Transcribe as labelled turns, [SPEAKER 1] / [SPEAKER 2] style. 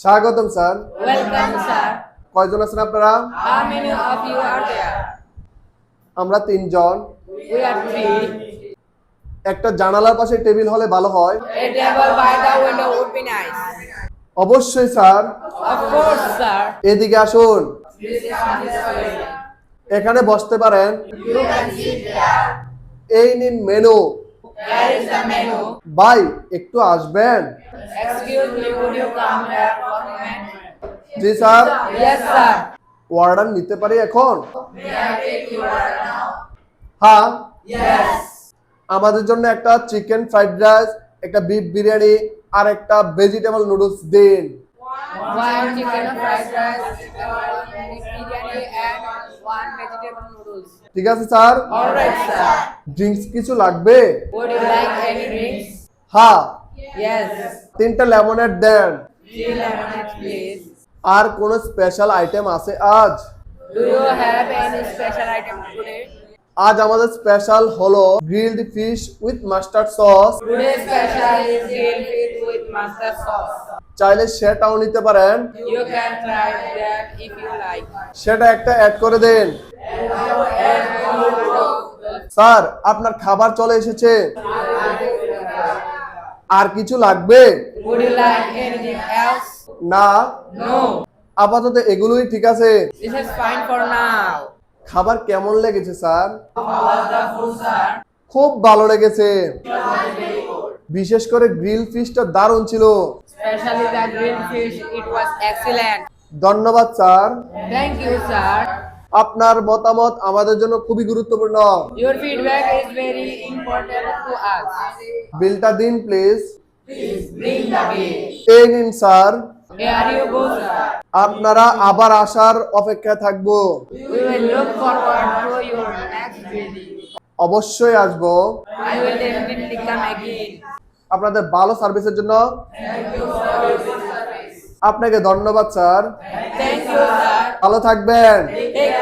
[SPEAKER 1] স্বাগতম sir.
[SPEAKER 2] Welcome, sir.
[SPEAKER 1] কয়জন আছেন আপনারা?
[SPEAKER 2] How many of you are there?
[SPEAKER 1] আমরা তিনজন।
[SPEAKER 2] We are three.
[SPEAKER 1] একটা জানালার পাশে টেবিল হলে ভালো হয়।
[SPEAKER 2] A table by the window would be nice.
[SPEAKER 1] অবশ্যই স্যার।
[SPEAKER 2] Of course, sir.
[SPEAKER 1] এদিকে আসুন,
[SPEAKER 2] This is this way.
[SPEAKER 1] এখানে বসতে পারেন।
[SPEAKER 2] You can sit there.
[SPEAKER 1] এই নিন menu.
[SPEAKER 2] There is the menu.
[SPEAKER 1] ভাই একটু আসবেন?
[SPEAKER 2] Excuse me, would you come here for a moment?
[SPEAKER 1] G sir.
[SPEAKER 2] Yes, sir.
[SPEAKER 1] Order নিতে পারি এখন?
[SPEAKER 2] May I take your order now?
[SPEAKER 1] হ্যাঁ।
[SPEAKER 2] Yes.
[SPEAKER 1] আমাদের জন্য একটা চিকেন ফ্রাইড রাইস, একটা বিফ বিরিয়ানি আর একটা ভেজিটেবল নুডলস দিন।
[SPEAKER 2] One chicken fried rice, one biryani, and one vegetable noodles.
[SPEAKER 1] ঠিক আছে sir.
[SPEAKER 2] All right, sir.
[SPEAKER 1] Drinks কিছু লাগবে?
[SPEAKER 2] Would you like any drinks?
[SPEAKER 1] হ্যাঁ।
[SPEAKER 2] Yes.
[SPEAKER 1] 3টা লেমনেড দেন।
[SPEAKER 2] 3 lemonade, please.
[SPEAKER 1] আর কোন স্পেশাল আইটেম আছে আজ?
[SPEAKER 2] Do you have any special item today?
[SPEAKER 1] আজ আমাদের স্পেশাল হলো grilled fish with mustard sauce.
[SPEAKER 2] Today's special is grilled fish with mustard sauce.
[SPEAKER 1] চাইলে সেটাও নিতে পারেন।
[SPEAKER 2] You can try that if you like.
[SPEAKER 1] সেটা একটা অ্যাড করে দেন। স্যার আপনার খাবার চলে এসেছে। আর কিছু লাগবে?
[SPEAKER 2] Would you like anything else?
[SPEAKER 1] না,
[SPEAKER 2] No.
[SPEAKER 1] আপাতত এগুলোই ঠিক আছে।
[SPEAKER 2] This is fine for now.
[SPEAKER 1] খাবার কেমন লেগেছে sir?
[SPEAKER 2] How was the food, sir?
[SPEAKER 1] খুব ভালো লেগেছে। বিশেষ করে গ্রিল ফিশটা দারুণ ছিল।
[SPEAKER 2] Especially the grilled fish, it was excellent.
[SPEAKER 1] ধন্যবাদ স্যার।
[SPEAKER 2] Thank you, sir.
[SPEAKER 1] আপনার মতামত আমাদের জন্য খুবই গুরুত্বপূর্ণ।
[SPEAKER 2] Your feedback is very important to us.
[SPEAKER 1] বিলটা দিন please.
[SPEAKER 2] Please bring the bill.
[SPEAKER 1] এই নিন sir.
[SPEAKER 2] Here you go, sir.
[SPEAKER 1] আপনারা আবার আসার অপেক্ষায় থাকবো।
[SPEAKER 2] We will look forward to your next visit.
[SPEAKER 1] অবশ্যই আসবো।
[SPEAKER 2] I will definitely come again.
[SPEAKER 1] আপনাদের ভালো সার্ভিসের জন্য
[SPEAKER 2] Thank you for your good service.
[SPEAKER 1] আপনাকে ধন্যবাদ স্যার।
[SPEAKER 2] Thank you, sir.
[SPEAKER 1] ভালো থাকবেন।
[SPEAKER 2] Take